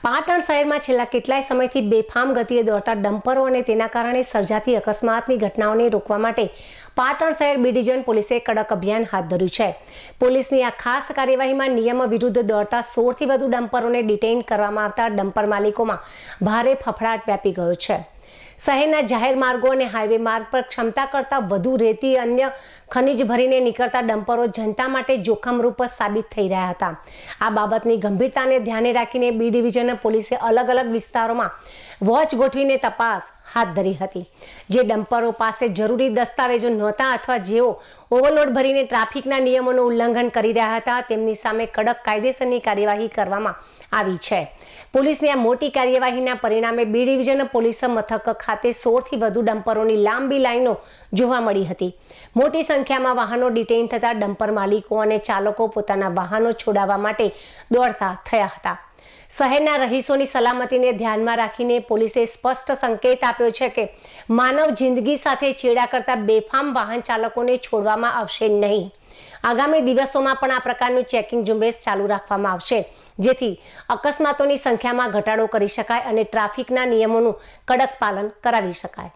પાટણ શહેરમાં છેલ્લા કેટલાય સમયથી બેફામ ગતિએ દોડતા ડમ્પરો અને તેના કારણે સર્જાતી અકસ્માતની ઘટનાઓને રોકવા માટે પાટણ શહેર બી ડિવિઝન પોલીસે કડક અભિયાન હાથ ધર્યું છે। પોલીસની આ ખાસ કાર્યવાહીમાં નિયમ વિરુદ્ધ દોડતા 16થી વધુ ડમ્પરોને ડિટેઇન કરવામાં આવતા ડમ્પર માલિકોમાં ભારે ફફડાટ વ્યાપી ગયો છે। શહેરના જાહેર માર્ગો અને હાઈવે માર્ગ પર ક્ષમતા કરતાં વધુ રેતી અન્ય ખનિજ ભરીને નીકળતા ડમ્પરો જનતા માટે જોખમરૂપ સાબિત થઈ રહ્યા હતા। આ બાબતની ગંભીરતાને ધ્યાને રાખીને બી ડિવિઝન પોલીસે અલગ અલગ વિસ્તારોમાં વોચ ગોઠવીને તપાસ હાથ ધરી હતી। જે ડમ્પરો પાસે જરૂરી દસ્તાવેજો નહોતા અથવા જેઓ ઓવરલોડ ભરીને ટ્રાફિકના નિયમોનું ઉલ્લંઘન કરી રહ્યા હતા તેમની સામે કડક કાયદેસરની કાર્યવાહી કરવામાં આવી છે। પોલીસની આ મોટી કાર્યવાહીના પરિણામે બી ડિવિઝન પોલીસ મથક ખાતે 16થી વધુ ડમ્પરોની લાંબી લાઈનો જોવા મળી હતી। મોટી સંખ્યામાં વાહનો ડિટેઇન થતા ડમ્પર માલિકો અને ચાલકો પોતાના વાહનો છોડાવવા માટે દોડતા થયા હતા। શહેરના રહીશોની સલામતીને ધ્યાનમાં રાખીને પોલીસે સ્પષ્ટ સંકેત આપ્યો છે કે માનવ જિંદગી સાથે છેડા કરતા બેફામ વાહન ચાલકોને છોડવામાં આવશે નહીં। આગામી દિવસોમાં પણ આ પ્રકારનું ચેકિંગ ઝુંબેશ ચાલુ રાખવામાં આવશે જેથી અકસ્માતોની સંખ્યામાં ઘટાડો કરી શકાય અને ટ્રાફિકના નિયમોનું કડક પાલન કરાવી શકાય।